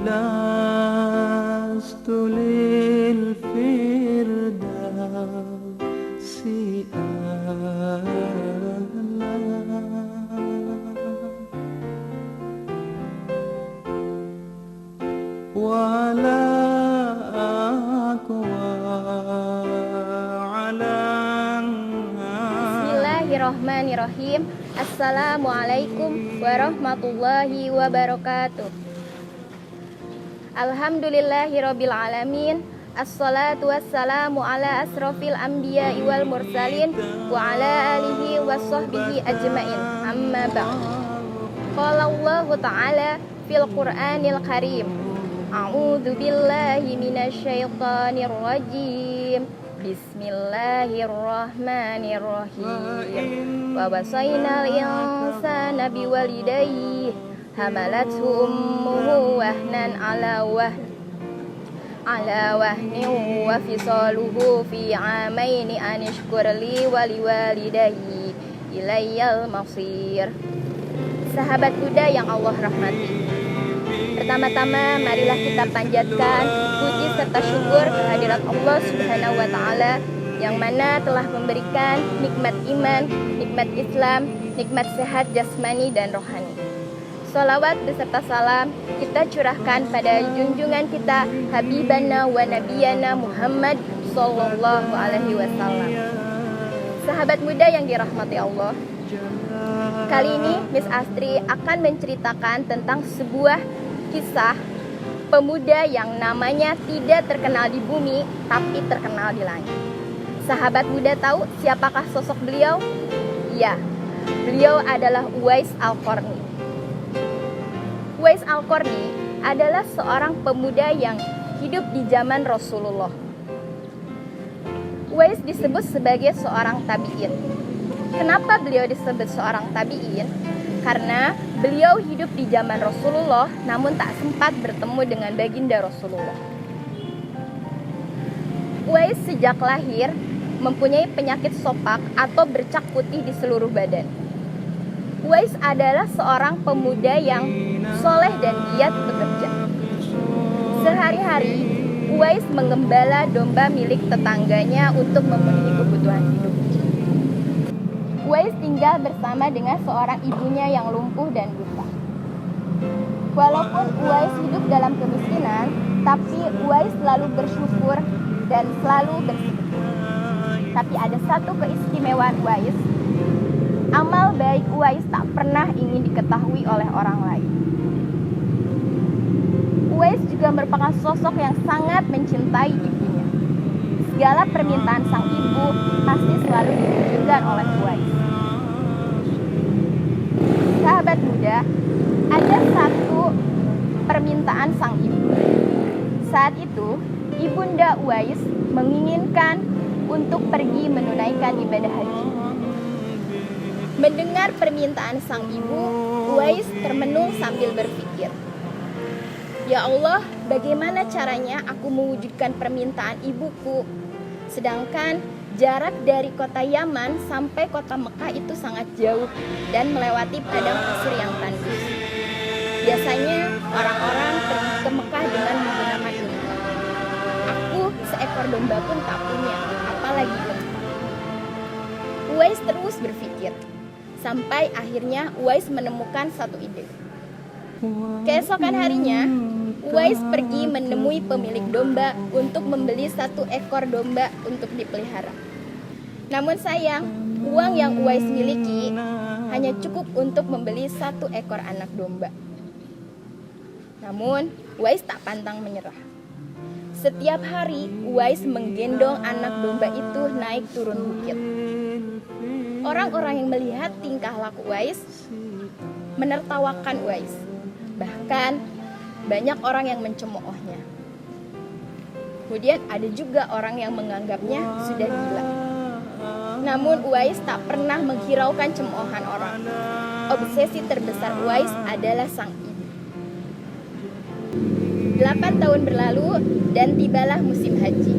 لست للفردوس ولا Bismillahirrahmanirrahim. Assalamualaikum warahmatullahi wabarakatuh. Alhamdulillahirabbil alamin. Assalatu wassalamu ala asrofil anbiya'i wal mursalin wa ala alihi wassahbihi ajmain. Amma ba'd. Qala Allah ta'ala fil Qur'anil Karim. A'udzu billahi minasyaitonir rajim. Bismillahirrahmanirrahim. Wa wasainal insana biwalidayhi hamalathu ummuhu wahnan ala wahnin wa fisaluhu fi amaini anishkur li wa liwalidayhi ilayyal masir. Sahabat Buddha yang Allah rahmati, pertama-tama marilah kita panjatkan puji serta syukur kehadirat Allah Subhanahu wa Ta'ala yang mana telah memberikan nikmat iman, nikmat Islam, nikmat sehat jasmani dan rohani. Sholawat beserta salam kita curahkan pada junjungan kita Habibana wa Nabiyana Muhammad Sallallahu Alaihi Wasallam. Sahabat muda yang dirahmati Allah, kali ini Miss Astri akan menceritakan tentang sebuah kisah pemuda yang namanya tidak terkenal di bumi tapi terkenal di langit. Sahabat muda tahu siapakah sosok beliau? Ya, beliau adalah Uwais Al-Qarni. Uwais Al-Qarni adalah seorang pemuda yang hidup di zaman Rasulullah. Uwais disebut sebagai seorang tabi'in. Kenapa beliau disebut seorang tabi'in? Karena beliau hidup di zaman Rasulullah namun tak sempat bertemu dengan baginda Rasulullah. Uwais sejak lahir mempunyai penyakit sopak atau bercak putih di seluruh badan. Uwais adalah seorang pemuda yang soleh dan giat bekerja. Sehari-hari Uwais mengembala domba milik tetangganya untuk memenuhi kebutuhan hidup. Uwais tinggal bersama dengan seorang ibunya yang lumpuh dan buta. Walaupun Uwais hidup dalam kemiskinan, tapi Uwais selalu bersyukur dan selalu bersedekah. Tapi ada satu keistimewaan Uwais. Amal baik Uwais tak pernah ingin diketahui oleh orang lain. Uwais juga merupakan sosok yang sangat mencintai ibunya. Segala permintaan sang ibu pasti selalu diwujudkan oleh Uwais. Sahabat muda, ada satu permintaan sang ibu. Saat itu, ibunda Uwais menginginkan untuk pergi menunaikan ibadah haji. Mendengar permintaan sang ibu, Uwais termenung sambil berpikir, "Ya Allah, bagaimana caranya aku mewujudkan permintaan ibuku? Sedangkan jarak dari kota Yaman sampai kota Mekah itu sangat jauh dan melewati padang pasir yang tandus. Biasanya orang-orang pergi ke Mekah dengan menggunakan unta. Aku seekor domba pun tak punya, apalagi unta." Uwais terus berpikir, sampai akhirnya Uwais menemukan satu ide. Keesokan harinya, Uwais pergi menemui pemilik domba untuk membeli satu ekor domba untuk dipelihara. Namun sayang, uang yang Uwais miliki hanya cukup untuk membeli satu ekor anak domba. Namun, Uwais tak pantang menyerah. Setiap hari, Uwais menggendong anak domba itu naik turun bukit. Orang-orang yang melihat tingkah laku Uwais menertawakan Uwais. Bahkan banyak orang yang mencemoohnya. Kemudian ada juga orang yang menganggapnya sudah gila. Namun Uwais tak pernah menghiraukan cemoohan orang. Obsesi terbesar Uwais adalah sang ibu. 8 tahun berlalu dan tibalah musim haji.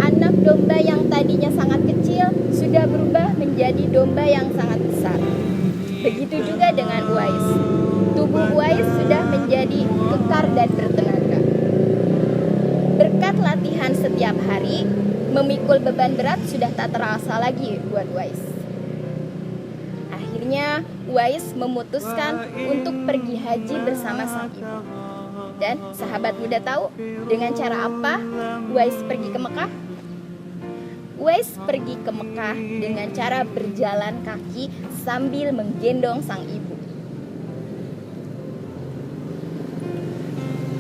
Anak domba yang tadinya sangat kecil sudah berubah menjadi domba yang sangat besar. Begitu juga dengan Uwais. Tubuh Uwais sudah menjadi kekar memikul beban berat sudah tak terasa lagi buat Uwais. Akhirnya Uwais memutuskan untuk pergi haji bersama sang ibu. Dan sahabat muda tahu dengan cara apa Uwais pergi ke Mekah? Uwais pergi ke Mekah dengan cara berjalan kaki sambil menggendong sang ibu.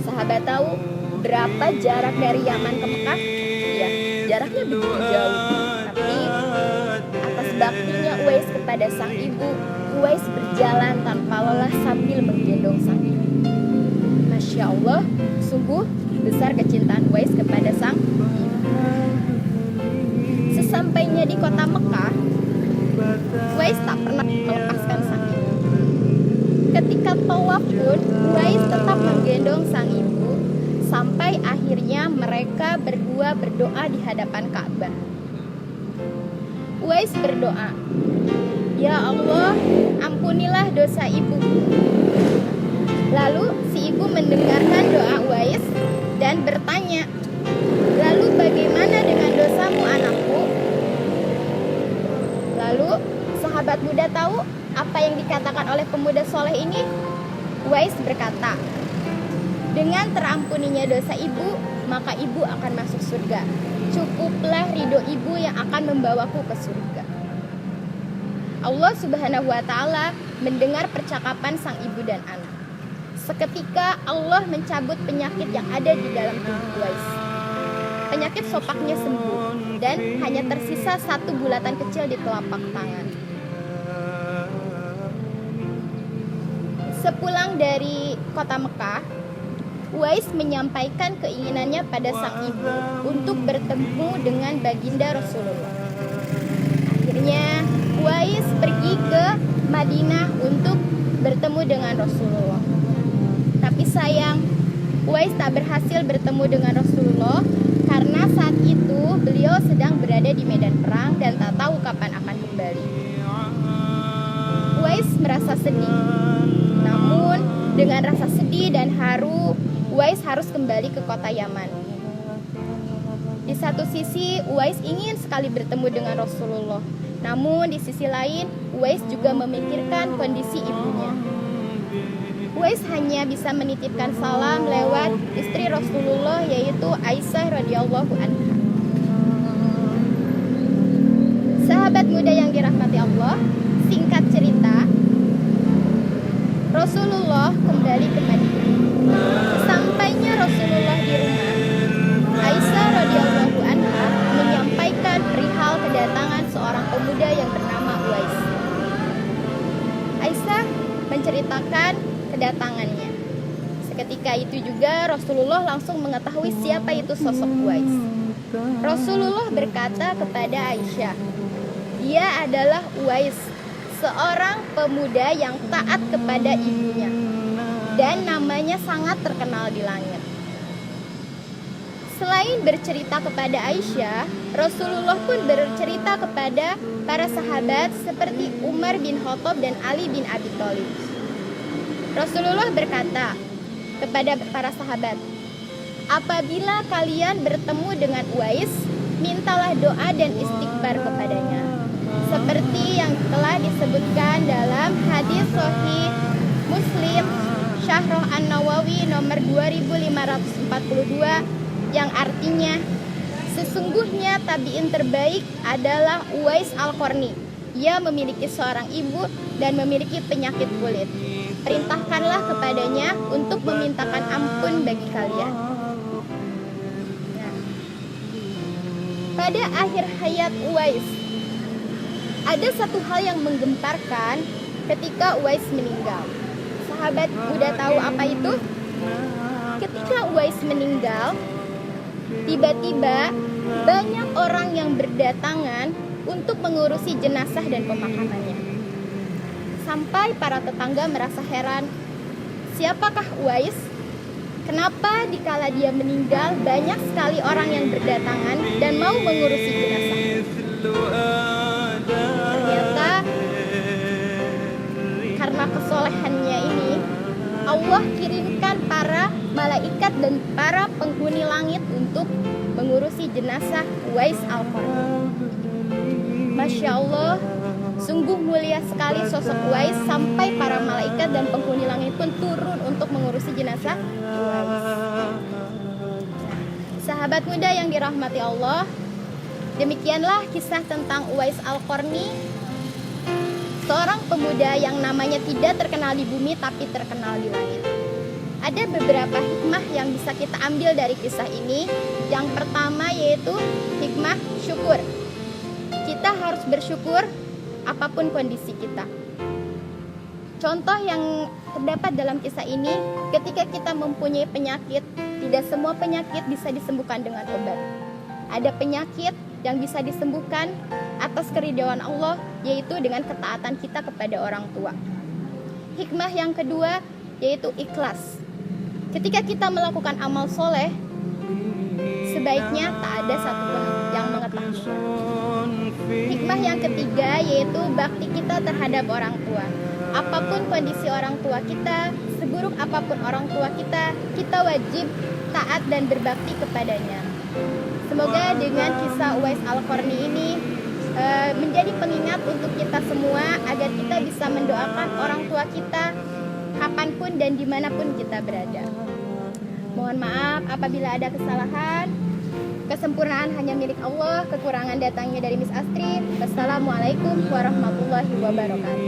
Sahabat tahu berapa jarak dari Yaman ke Mekah? Ya, jaraknya begitu jauh. Tapi atas baktinya Uwais kepada sang ibu, Uwais berjalan tanpa lelah sambil menggendong sang ibu. Masya Allah, sungguh besar kecintaan Uwais kepada sang ibu. Sesampainya di kota Mekah, Uwais tak pernah melepaskan sang ibu. Ketika tawaf pun, Uwais tetap menggendong sang ibu sampai akhirnya mereka berdua berdoa di hadapan Ka'bah. Uwais berdoa, "Ya Allah, ampunilah dosa ibu." Lalu si ibu mendengarkan doa Uwais dan bertanya, "Lalu bagaimana dengan dosamu, anakku?" Lalu sahabat muda tahu apa yang dikatakan oleh pemuda soleh ini? Uwais berkata, "Dengan terampuninya dosa ibu, maka ibu akan masuk surga. Cukuplah ridho ibu yang akan membawaku ke surga." Allah Subhanahu wa Ta'ala mendengar percakapan sang ibu dan anak. Seketika Allah mencabut penyakit yang ada di dalam tubuh Uwais. Penyakit sopaknya sembuh dan hanya tersisa satu bulatan kecil di telapak tangan. Sepulang dari kota Mekah, Uwais menyampaikan keinginannya pada sang ibu untuk bertemu dengan baginda Rasulullah. Akhirnya Uwais pergi ke Madinah untuk bertemu dengan Rasulullah. Tapi sayang, Uwais tak berhasil bertemu dengan Rasulullah karena saat itu beliau sedang berada di medan perang dan tak tahu kapan akan kembali. Uwais merasa sedih. Namun dengan rasa sedih dan haru, Uwais harus kembali ke kota Yaman. Di satu sisi Uwais ingin sekali bertemu dengan Rasulullah. Namun di sisi lain Uwais juga memikirkan kondisi ibunya. Uwais hanya bisa menitipkan salam lewat istri Rasulullah, yaitu Aisyah radhiyallahu anha. Sahabat muda yang dirahmati Allah, singkat cerita, Rasulullah kembali ke Madinah. Sesampainya Rasulullah di rumah, Aisyah radhiyallahu anha menyampaikan perihal kedatangan seorang pemuda yang bernama Uwais. Aisyah menceritakan kedatangannya. Seketika itu juga Rasulullah langsung mengetahui siapa itu sosok Uwais. Rasulullah berkata kepada Aisyah, "Dia adalah Uwais, seorang pemuda yang taat kepada ibunya, dan namanya sangat terkenal di langit." Selain bercerita kepada Aisyah, Rasulullah pun bercerita kepada para sahabat seperti Umar bin Khattab dan Ali bin Abi Thalib. Rasulullah berkata kepada para sahabat, "Apabila kalian bertemu dengan Uwais, mintalah doa dan istighfar kepadanya, seperti yang telah disebutkan dalam hadis Sahih Muslim Syarah An-Nawawi nomor 2542, yang artinya, sesungguhnya tabi'in terbaik adalah Uwais Al-Qarni. Ia memiliki seorang ibu dan memiliki penyakit kulit. Perintahkanlah kepadanya untuk memintakan ampun bagi kalian." Nah, pada akhir hayat Uwais, ada satu hal yang menggemparkan ketika Uwais meninggal. Sahabat muda tahu apa itu? Ketika Uwais meninggal, tiba-tiba banyak orang yang berdatangan untuk mengurusi jenazah dan pemakamannya. Sampai para tetangga merasa heran, siapakah Uwais? Kenapa dikala dia meninggal banyak sekali orang yang berdatangan dan mau mengurusi jenazah? Ternyata karena kesolehannya ini, Allah kirimkan para malaikat dan para penghuni langit untuk mengurusi jenazah Uwais Al-Qarni. Masya Allah, sungguh mulia sekali sosok Uwais sampai para malaikat dan penghuni langit pun turun untuk mengurusi jenazah Uwais. Sahabat muda yang dirahmati Allah, demikianlah kisah tentang Uwais Al-Qarni, seorang pemuda yang namanya tidak terkenal di bumi tapi terkenal di langit. Ada beberapa hikmah yang bisa kita ambil dari kisah ini. Yang pertama yaitu hikmah syukur. Kita harus bersyukur apapun kondisi kita. Contoh yang terdapat dalam kisah ini, ketika kita mempunyai penyakit, tidak semua penyakit bisa disembuhkan dengan obat. Ada penyakit yang bisa disembuhkan atas keridhaan Allah, yaitu dengan ketaatan kita kepada orang tua. Hikmah yang kedua yaitu ikhlas. Ketika kita melakukan amal soleh, sebaiknya tak ada satupun yang mengetahuinya. Hikmah yang ketiga yaitu bakti kita terhadap orang tua. Apapun kondisi orang tua kita, seburuk apapun orang tua kita, kita wajib taat dan berbakti kepadanya. Semoga dengan kisah Uwais Al-Qarni ini menjadi pengingat untuk kita semua agar kita bisa mendoakan orang tua kita kapanpun dan dimanapun kita berada. Mohon maaf apabila ada kesalahan. Kesempurnaan hanya milik Allah. Kekurangan datangnya dari Miss Astrid. Wassalamualaikum warahmatullahi wabarakatuh.